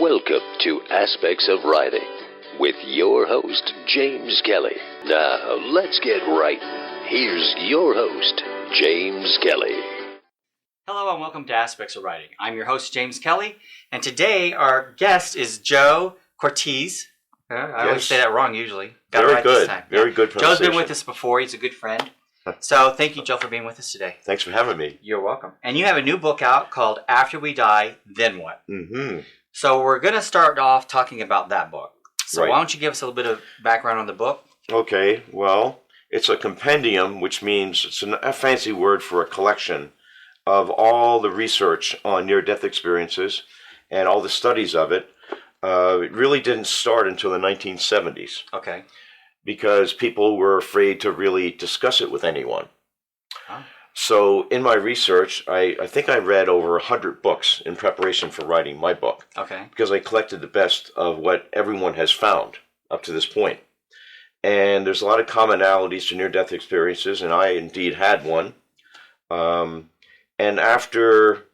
Welcome to Aspects of Writing with your host, James Kelly. Now, let's get writing. Here's your host, James Kelly. Hello and welcome to Aspects of Writing. I'm your host, James Kelly, and today our guest is Joe Cortese. I always say that wrong usually. Got Very it right good. this time. Very good pronunciation. Joe's been with us before. He's a good friend. So thank you, Joe, for being with us today. Thanks for having me. You're welcome. And you have a new book out called After We Die, Then What? Mm-hmm. So we're going to start off talking about that book. So Right. why don't you give us a little bit of background on the book? Okay, well, it's a compendium, which means it's a fancy word for a collection of all the research on near-death experiences and all the studies of it. It really didn't start until the 1970s Okay. because people were afraid to really discuss it with anyone. Oh. So in my research, I think I read over 100 books in preparation for writing my book. Okay. Because I collected the best of what everyone has found up to this point. And there's a lot of commonalities to near-death experiences, and I indeed had one. And after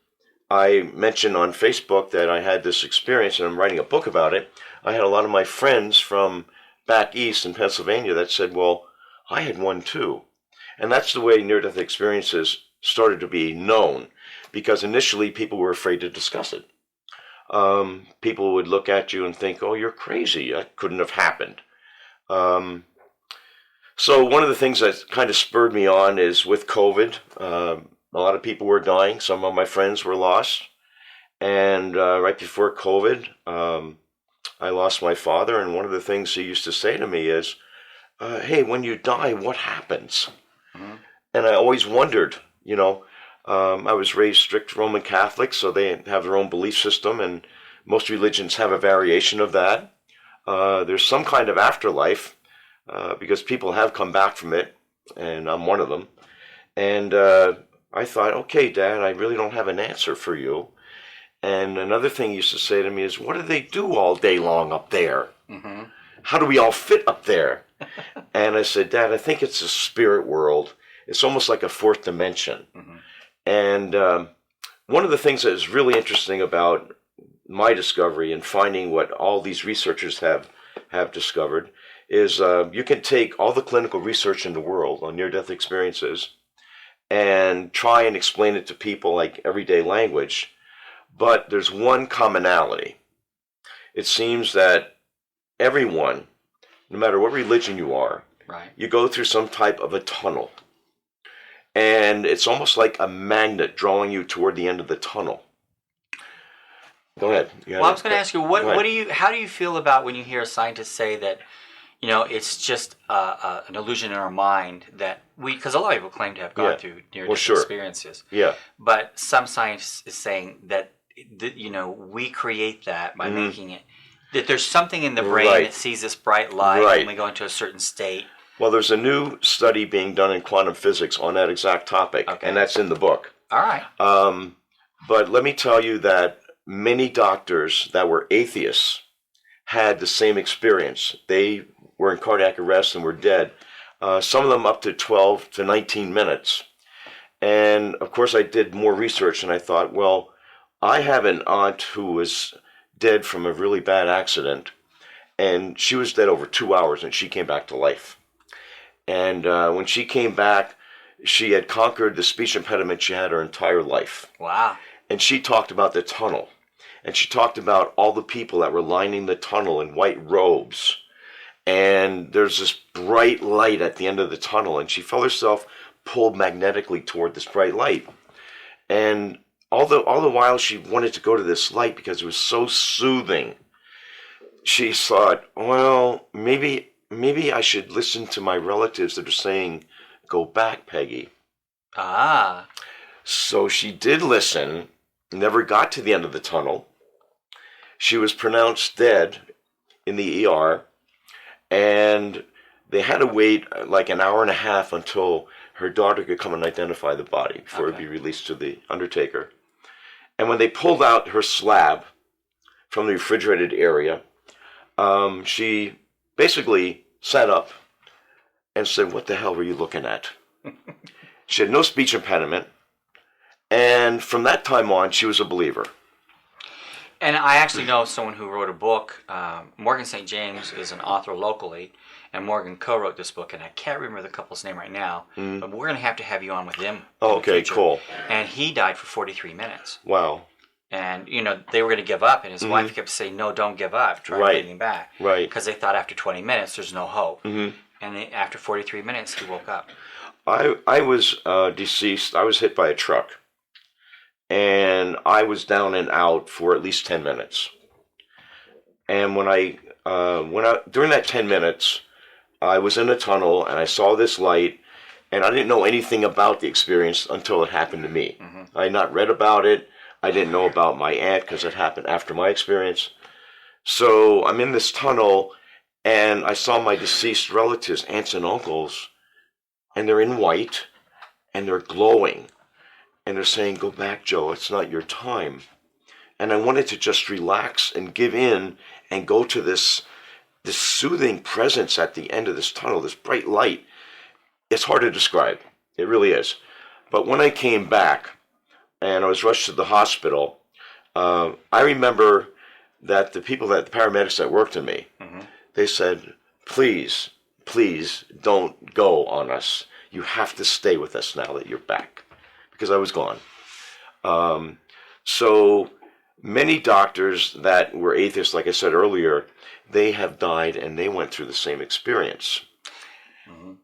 I mentioned on Facebook that I had this experience and I'm writing a book about it, I had a lot of my friends from back east in Pennsylvania that said, well, I had one too. And that's the way near-death experiences started to be known, because initially people were afraid to discuss it. People would look at you and think, oh, you're crazy. That couldn't have happened. So one of the things that kind of spurred me on is with COVID, a lot of people were dying. Some of my friends were lost. And right before COVID, I lost my father. And one of the things he used to say to me is, hey, when you die, what happens? Mm-hmm. And I always wondered, I was raised strict Roman Catholic, so they have their own belief system, and most religions have a variation of that. There's some kind of afterlife, because people have come back from it, and I'm one of them. And I thought, okay, Dad, I really don't have an answer for you. And another thing he used to say to me is, what do they do all day long up there? Mm-hmm. How do we all fit up there? And I said, Dad, I think it's a spirit world. It's almost like a fourth dimension. Mm-hmm. And one of the things that is really interesting about my discovery and finding what all these researchers have discovered is you can take all the clinical research in the world on near-death experiences and try and explain it to people like everyday language, but there's one commonality. It seems that everyone, no matter what religion you are, right, you go through some type of a tunnel. And it's almost like a magnet drawing you toward the end of the tunnel. Go ahead. Well, I was going to ask you, how do you feel about when you hear a scientist say that, it's just an illusion in our mind that because a lot of people claim to have gone through near-death experiences. Yeah. But some scientists is saying that, we create that by making it. That there's something in the brain that sees this bright light when we go into a certain state. Well, there's a new study being done in quantum physics on that exact topic, and that's in the book. All right. But let me tell you that many doctors that were atheists had the same experience. They were in cardiac arrest and were dead, some of them up to 12 to 19 minutes. And, of course, I did more research, and I thought, well, I have an aunt who was dead from a really bad accident, and she was dead over 2 hours, and she came back to life. And when she came back, she had conquered the speech impediment she had her entire life. Wow. And she talked about the tunnel. And she talked about all the people that were lining the tunnel in white robes. And there's this bright light at the end of the tunnel. And she felt herself pulled magnetically toward this bright light. And all the while she wanted to go to this light because it was so soothing. She thought, well, maybe I should listen to my relatives that are saying, go back, Peggy. Ah. So she did listen, never got to the end of the tunnel. She was pronounced dead in the ER, and they had to wait like an hour and a half until her daughter could come and identify the body before it would be released to the undertaker. And when they pulled out her slab from the refrigerated area, she basically sat up and said, what the hell were you looking at? She had no speech impediment. And from that time on, she was a believer. And I actually know someone who wrote a book. Morgan St. James is an author locally, and Morgan co-wrote this book, and I can't remember the couple's name right now, but we're going to have you on with them. Oh, okay, cool. And he died for 43 minutes. Wow. And, they were going to give up, and his wife kept saying, no, don't give up. Try getting him back. Right. Because they thought after 20 minutes, there's no hope. And after 43 minutes, he woke up. I was deceased. I was hit by a truck. And I was down and out for at least 10 minutes. And when I during that 10 minutes, I was in a tunnel, and I saw this light, and I didn't know anything about the experience until it happened to me. I had not read about it. I didn't know about my aunt because it happened after my experience. So I'm in this tunnel, and I saw my deceased relatives, aunts and uncles, and they're in white, and they're glowing. And they're saying, go back, Joe, it's not your time. And I wanted to just relax and give in and go to this soothing presence at the end of this tunnel, this bright light. It's hard to describe. It really is. But when I came back, and I was rushed to the hospital, I remember that the paramedics that worked on me, they said, please don't go on us. You have to stay with us now that you're back, because I was gone. So many doctors that were atheists, like I said earlier, they have died and they went through the same experience.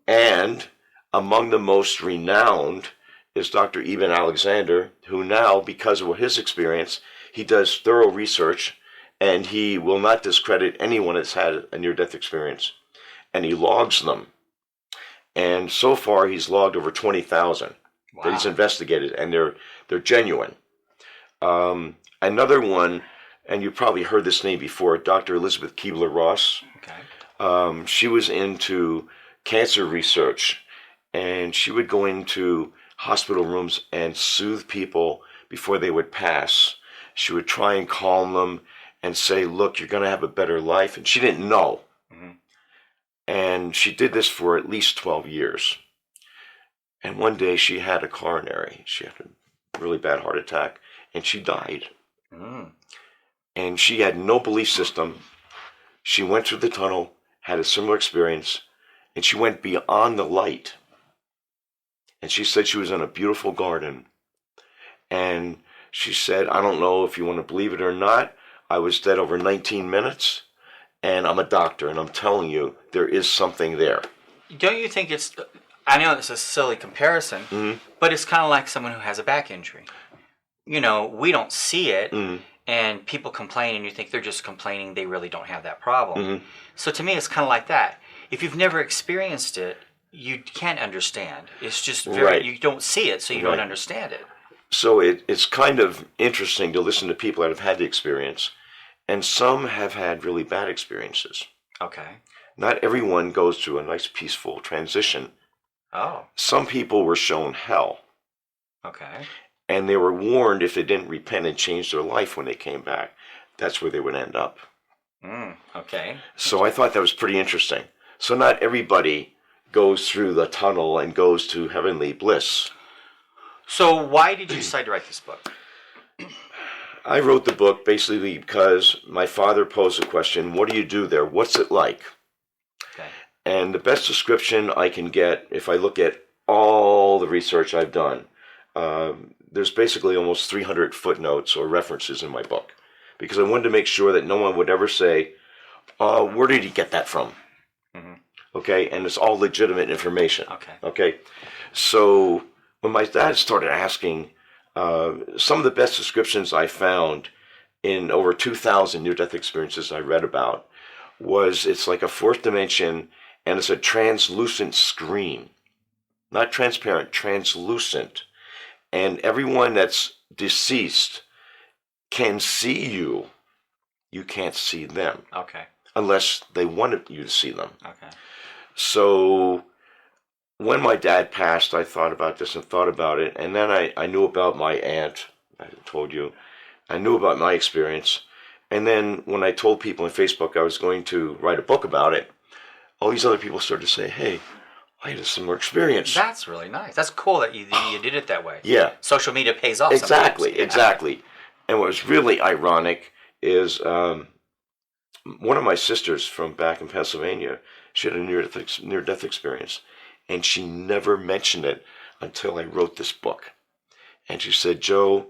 And among the most renowned is Dr. Eben Alexander, who now, because of his experience, he does thorough research, and he will not discredit anyone that's had a near-death experience. And he logs them. And so far, he's logged over 20,000 that he's investigated, and they're genuine. Another one, and you probably heard this name before, Dr. Elizabeth Keebler-Ross. Okay. She was into cancer research, and she would go into hospital rooms and soothe people before they would pass. She would try and calm them and say, look, you're going to have a better life. And she didn't know. And she did this for at least 12 years. And one day she had a coronary. She had a really bad heart attack, and she died. And she had no belief system. She went through the tunnel, had a similar experience, and she went beyond the light. And she said she was in a beautiful garden. And she said, I don't know if you want to believe it or not, I was dead over 19 minutes, and I'm a doctor, and I'm telling you, there is something there. Don't you think it's, I know it's a silly comparison, but it's kind of like someone who has a back injury. We don't see it, and people complain, and you think they're just complaining, they really don't have that problem. So to me, it's kind of like that. If you've never experienced it, you can't understand. It's just you don't see it, so you don't understand it. So it's kind of interesting to listen to people that have had the experience, and some have had really bad experiences. Okay. Not everyone goes through a nice, peaceful transition. Oh. Some people were shown hell. Okay. And they were warned if they didn't repent and change their life when they came back, that's where they would end up. Okay. So I thought that was pretty interesting. So not everybody goes through the tunnel and goes to heavenly bliss. So why did you decide to write this book? I wrote the book basically because my father posed a question, what do you do there? What's it like? Okay. And the best description I can get, if I look at all the research I've done, there's basically almost 300 footnotes or references in my book. Because I wanted to make sure that no one would ever say, where did he get that from? Okay, and it's all legitimate information. Okay. So when my dad started asking, some of the best descriptions I found in over 2,000 near-death experiences I read about was it's like a fourth dimension, and it's a translucent screen. Not transparent, translucent. And everyone that's deceased can see you. You can't see them. Okay. Unless they wanted you to see them. Okay. So when my dad passed, I thought about this and thought about it. And then I knew about my aunt. I told you. I knew about my experience. And then when I told people on Facebook I was going to write a book about it, all these other people started to say, hey, I had a similar experience. That's really nice. That's cool that you did it that way. Yeah. Social media pays off Exactly, sometimes. exactly. And what was really ironic is one of my sisters from back in Pennsylvania. She had a near-death experience, and she never mentioned it until I wrote this book. And she said, "Joe,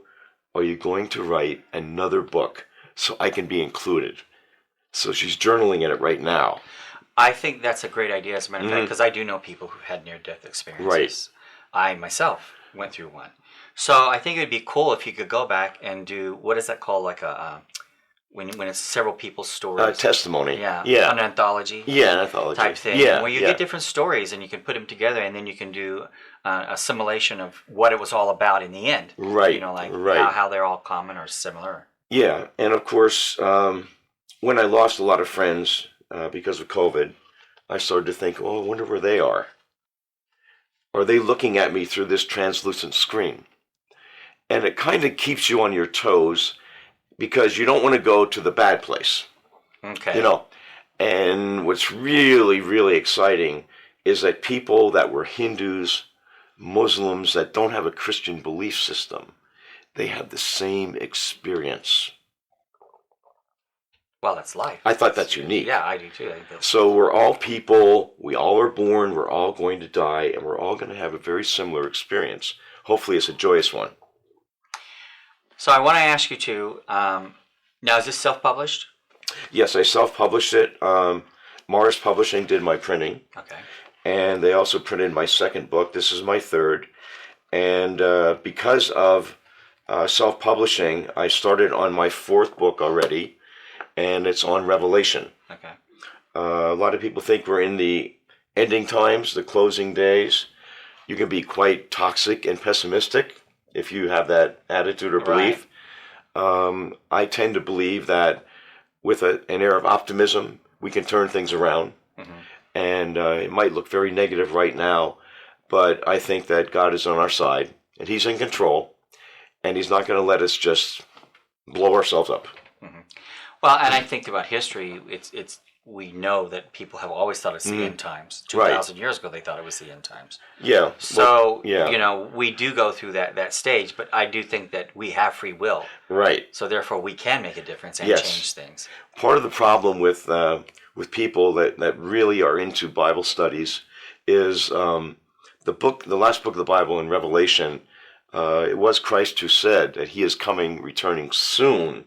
are you going to write another book so I can be included?" So she's journaling in it right now. I think that's a great idea, as a matter of fact, because I do know people who've had near-death experiences. Right. I myself went through one. So I think it would be cool if you could go back and do, what is that called, like a when it's several people's stories? Testimony. Yeah. An anthology. Yeah, an anthology type thing. Yeah, where you get different stories and you can put them together, and then you can do a simulation of what it was all about in the end. Right. How they're all common or similar. Yeah, and of course, when I lost a lot of friends because of COVID, I started to think, oh, I wonder where they are. Are they looking at me through this translucent screen? And it kind of keeps you on your toes because you don't want to go to the bad place. Okay. And what's really, really exciting is that people that were Hindus, Muslims that don't have a Christian belief system, they have the same experience. Well, that's life. I thought that's unique. Yeah, I do too. So we're all people, we all are born, we're all going to die, and we're all going to have a very similar experience. Hopefully it's a joyous one. So I want to ask you too, now is this self-published? Yes, I self-published it. Morris Publishing did my printing. Okay. And they also printed my second book. This is my third. And because of self-publishing, I started on my fourth book already, and it's on Revelation. Okay. A lot of people think we're in the ending times, the closing days. You can be quite toxic and pessimistic if you have that attitude or belief. Right. I tend to believe that with an air of optimism, we can turn things around. Mm-hmm. And it might look very negative right now, but I think that God is on our side, and He's in control, and He's not going to let us just blow ourselves up. Mm-hmm. Well, and I think about history, it's we know that people have always thought it's the end times. 2,000 years ago, they thought it was the end times. Yeah. So, we do go through that stage, but I do think that we have free will. Right. So therefore, we can make a difference and change things. Part of the problem with people that really are into Bible studies is the last book of the Bible in Revelation. It was Christ who said that He is returning soon.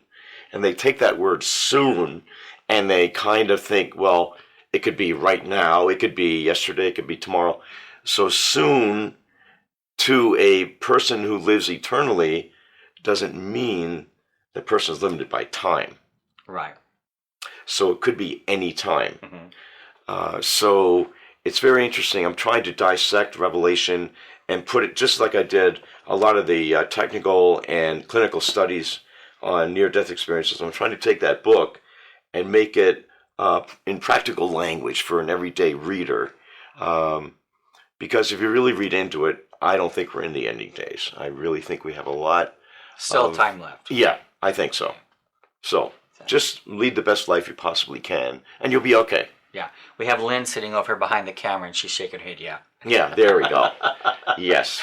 And they take that word soon and they kind of think, well, it could be right now, it could be yesterday, it could be tomorrow. So soon to a person who lives eternally doesn't mean the person is limited by time. Right. So it could be any time. Mm-hmm. So it's very interesting. I'm trying to dissect Revelation and put it just like I did a lot of the technical and clinical studies on near-death experiences. I'm trying to take that book and make it in practical language for an everyday reader. Because if you really read into it, I don't think we're in the ending days. I really think we have a lot. Still time left. Yeah, I think so. So just lead the best life you possibly can, and you'll be okay. Yeah. We have Lynn sitting over here behind the camera, and she's shaking her head, yeah. Yeah, there we go. Yes.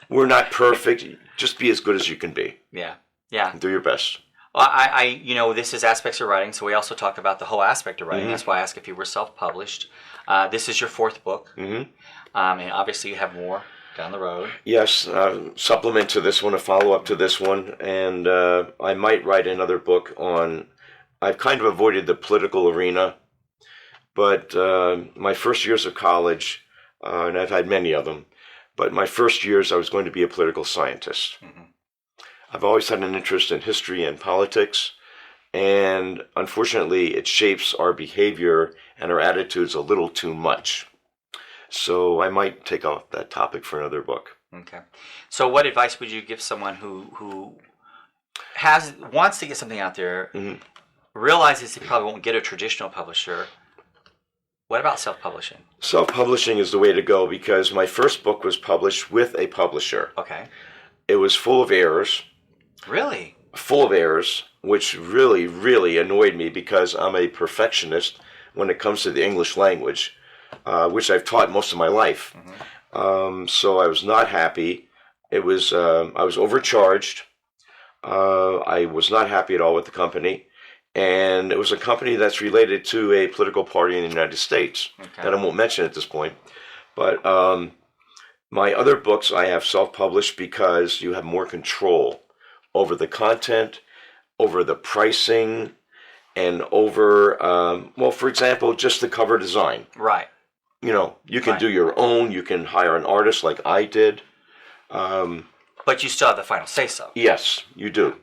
We're not perfect. Just be as good as you can be. Yeah. Yeah. Do your best. Well, this is aspects of writing, so we also talk about the whole aspect of writing. Mm-hmm. That's why I asked if you were self-published. This is your fourth book. Mm-hmm. And obviously you have more down the road. Yes, supplement to this one, a follow-up to this one, and I might write another book on... I've kind of avoided the political arena, but my first years of college, and I've had many of them, but my first years I was going to be a political scientist. Mm-hmm. I've always had an interest in history and politics, and unfortunately it shapes our behavior and our attitudes a little too much. So I might take off that topic for another book. Okay. So what advice would you give someone who wants to get something out there, mm-hmm. realizes he probably won't get a traditional publisher? What about self-publishing? Self-publishing is the way to go because my first book was published with a publisher. Okay. It was full of errors. Really? Full of errors, which really, really annoyed me because I'm a perfectionist when it comes to the English language, which I've taught most of my life. Mm-hmm. So I was not happy. I was overcharged. I was not happy at all with the company. and it was a company that's related to a political party in the United States Okay. that I won't mention at this point. But my other books I have self-published because you have more control over the content, over the pricing, and over, well, for example, just the cover design. Right. You know, you can Right. do your own. You can hire an artist like I did. But you still have the final say-so. Yes, you do.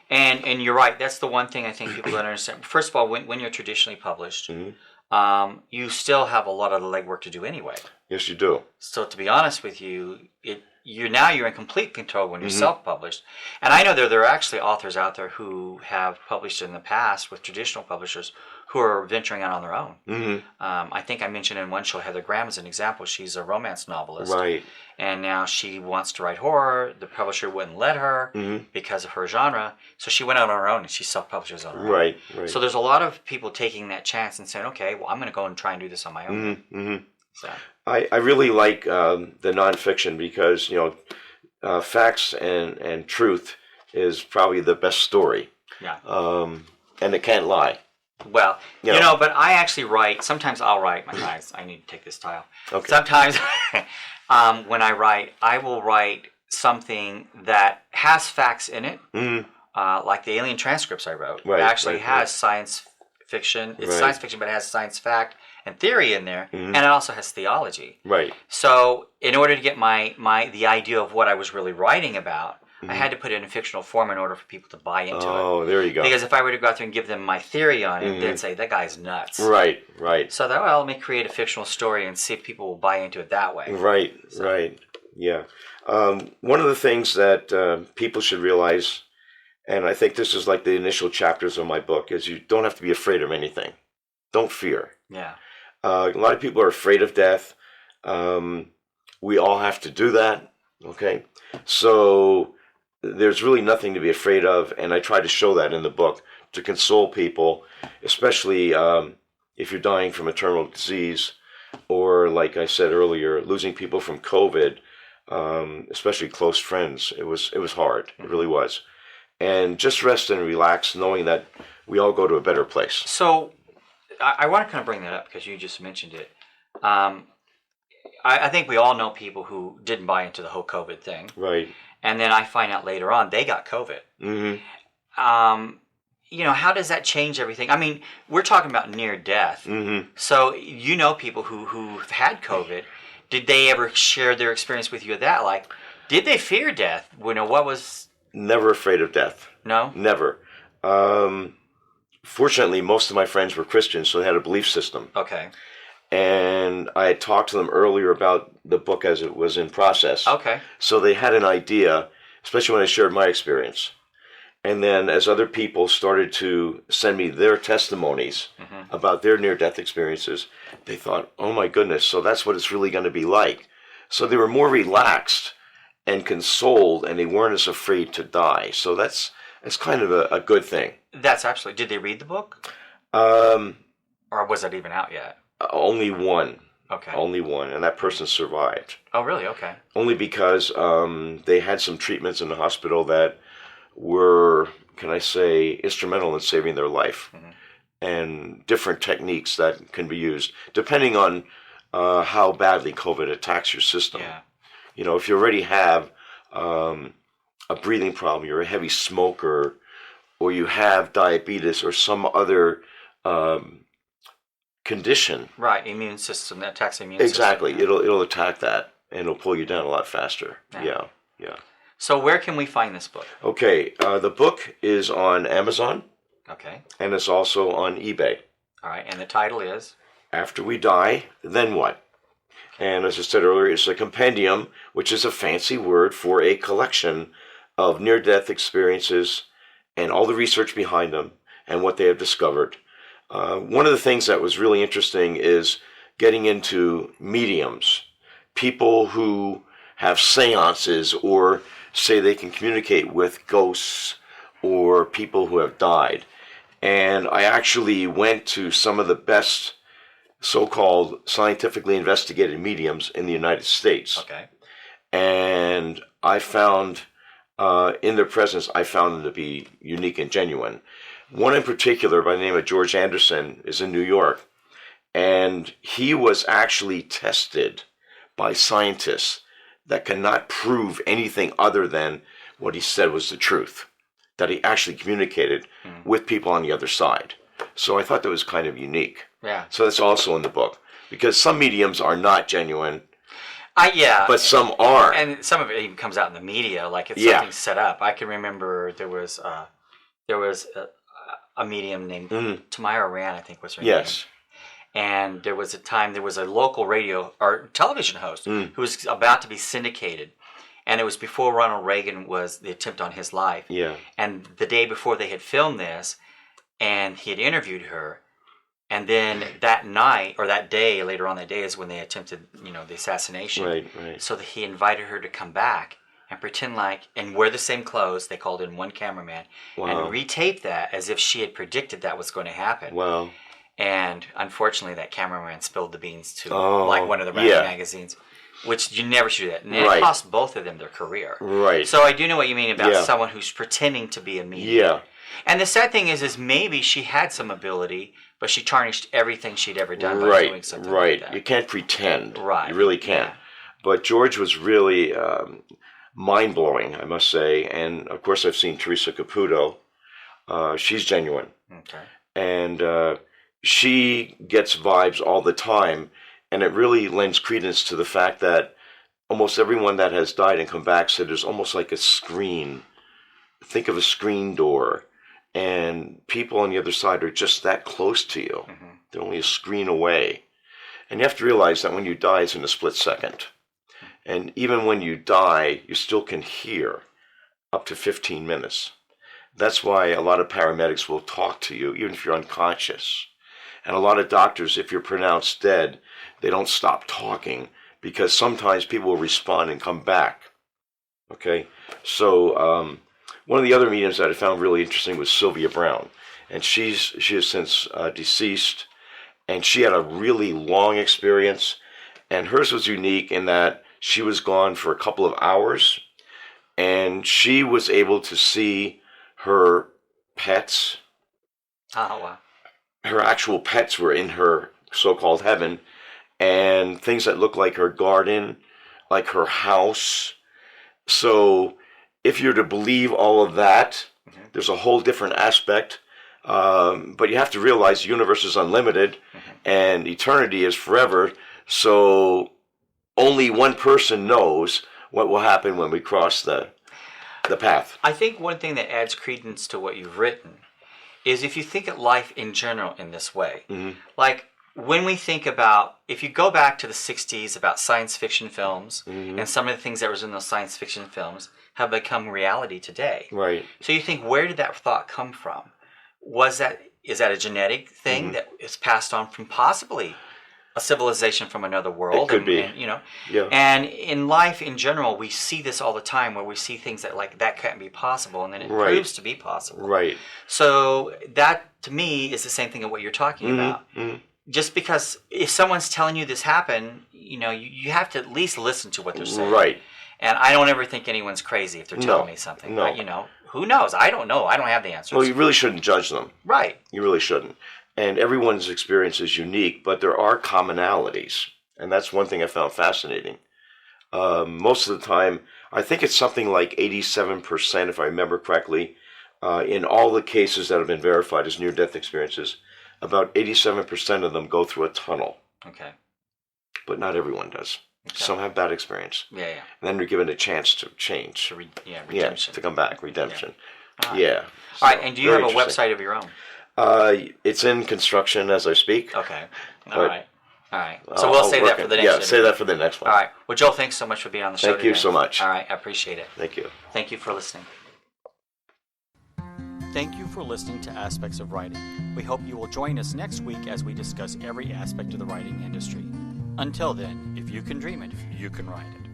And you're right. That's the one thing I think people don't understand. First of all, when you're traditionally published, you still have a lot of the legwork to do anyway. Yes, you do. So to be honest with you, you're in complete control when you're self-published. And I know there are actually authors out there who have published in the past with traditional publishers who are venturing out on their own. I think I mentioned in one show Heather Graham as an example. She's a romance novelist. Right. And now she wants to write horror. The publisher wouldn't let her because of her genre. So she went out on her own and she self-publishes on her own. Right, right. So there's a lot of people taking that chance and saying, okay, well, I'm going to go and try and do this on my own. So. I really like the nonfiction because, you know, facts and truth is probably the best story. Yeah. And it can't lie. Well, you know, but I actually write, sometimes I'll write, my guys, I need to take this tile. Okay. Sometimes when I write, I will write something that has facts in it, like the alien transcripts I wrote. Right, It actually right, has science fiction. It's Right. science fiction, but it has science fact and theory in there, and it also has theology. Right. So in order to get the idea of what I was really writing about, I had to put it in a fictional form in order for people to buy into it. Oh, there you go. Because if I were to go out there and give them my theory on it, they'd say, that guy's nuts. Right, right. So I thought, well, let me create a fictional story and see if people will buy into it that way. Right, right. Yeah. One of the things that people should realize, and I think this is like the initial chapters of my book, is you don't have to be afraid of anything. Don't fear. Yeah. A lot of people are afraid of death. We all have to do that. Okay. So there's really nothing to be afraid of. And I try to show that in the book to console people, especially if you're dying from a terminal disease or, like I said earlier, losing people from COVID, especially close friends. It was hard. It really was. And just rest and relax knowing that we all go to a better place. So I want to kind of bring that up because you just mentioned it. I think we all know people who didn't buy into the whole COVID thing. Right. And then I find out later on they got COVID. You know, how does that change everything? I mean, we're talking about near death. So you know people who've had COVID. Did they ever share their experience with you of that? Like, did they fear death? You know, what was... Never afraid of death. No? Never. Fortunately, most of my friends were Christians, so they had a belief system. Okay. And I had talked to them earlier about the book as it was in process. Okay. So they had an idea, especially when I shared my experience. And then as other people started to send me their testimonies about their near-death experiences, they thought, oh my goodness, so that's what it's really going to be like. So they were more relaxed and consoled, and they weren't as afraid to die. So that's kind of a good thing. That's absolutely... Did they read the book? Or was it even out yet? Only one. Okay. Only one, and that person survived. Oh, really? Okay. Only because they had some treatments in the hospital that were, can I say, instrumental in saving their life. And different techniques that can be used, depending on how badly COVID attacks your system. Yeah. You know, if you already have a breathing problem, you're a heavy smoker, or you have diabetes or some other condition. Right, immune system, that attacks the immune Exactly. system. It'll attack that, and it'll pull you down a lot faster. Yeah. So where can we find this book? Okay, the book is on Amazon, Okay. and it's also on eBay. All right, and the title is? After We Die, Then What? And as I said earlier, it's a compendium, which is a fancy word for a collection of near-death experiences and all the research behind them and what they have discovered. One of the things that was really interesting is getting into mediums, people who have seances or say they can communicate with ghosts or people who have died. And I actually went to some of the best so-called scientifically investigated mediums in the United States. Okay. And I found, in their presence, I found them to be unique and genuine. One in particular, by the name of George Anderson, is in New York, and he was actually tested by scientists that cannot prove anything other than what he said was the truth, that he actually communicated with people on the other side. So I thought that was kind of unique. Yeah. So that's also in the book, because some mediums are not genuine, Yeah. but some are. And some of it even comes out in the media, like it's Yeah. something set up. I can remember there was a medium named Tamara Rand, I think was her name. Yes. And there was a time, there was a local radio or television host who was about to be syndicated. And it was before Ronald Reagan was the attempt on his life. Yeah. And the day before they had filmed this, and he had interviewed her. And then that night, or that day, later on that day is when they attempted, the assassination. Right. So that he invited her to come back and pretend like, and wear the same clothes. They called in one cameraman. Wow. And retape that as if she had predicted that was going to happen. Wow. And unfortunately, that cameraman spilled the beans to like one of the magazines, which you never should do that. And it cost both of them their career. Right. So I do know what you mean about someone who's pretending to be a medium. Yeah. And the sad thing is maybe she had some ability, but she tarnished everything she'd ever done by doing something like that. You can't pretend. Right. You really can't. Yeah. But George was really mind-blowing, I must say. And, of course, I've seen Teresa Caputo. She's genuine. Okay. And she gets vibes all the time. And it really lends credence to the fact that almost everyone that has died and come back said there's almost like a screen. Think of a screen door. And people on the other side are just that close to you. Mm-hmm. They're only a screen away. And you have to realize that when you die, it's in a split second. And even when you die, you still can hear up to 15 minutes. That's why a lot of paramedics will talk to you, even if you're unconscious. And a lot of doctors, if you're pronounced dead, they don't stop talking because sometimes people will respond and come back. Okay? So, one of the other mediums that I found really interesting was Sylvia Brown. And she has since deceased. And she had a really long experience. And hers was unique in that she was gone for a couple of hours. And she was able to see her pets. Oh, wow. Her actual pets were in her so-called heaven. And things that looked like her garden, like her house. So if you're to believe all of that, there's a whole different aspect. But you have to realize the universe is unlimited and eternity is forever. So only one person knows what will happen when we cross the path. I think one thing that adds credence to what you've written is if you think of life in general in this way. Like when we think about, if you go back to the 60s about science fiction films and some of the things that was in those science fiction films have become reality today. Right. So you think, where did that thought come from? Is that a genetic thing that is passed on from possibly a civilization from another world? It could be. And in life in general, we see this all the time where we see things that can't be possible, and then it proves to be possible. Right. So that, to me, is the same thing of what you're talking about. Just because if someone's telling you this happened, you have to at least listen to what they're saying. Right. And I don't ever think anyone's crazy if they're telling me something. No. But, who knows? I don't know. I don't have the answers. Well, you really shouldn't judge them. Right. You really shouldn't. And everyone's experience is unique, but there are commonalities. And that's one thing I found fascinating. Most of the time, I think it's something like 87%, if I remember correctly, in all the cases that have been verified as near-death experiences, about 87% of them go through a tunnel. Okay. But not everyone does. Okay. Some have bad experience. Yeah. And then they're given a chance to change. Redemption. To come back. Redemption. All So, right, and do you have a website of your own? It's in construction as I speak. Okay. All right. So we'll save that for the next one. Yeah, save that for the next one. All right. Well, Joel, thanks so much for being on the show today. Thank you so much. All right. I appreciate it. Thank you. Thank you for listening. Thank you for listening to Aspects of Writing. We hope you will join us next week as we discuss every aspect of the writing industry. Until then, if you can dream it, you can write it.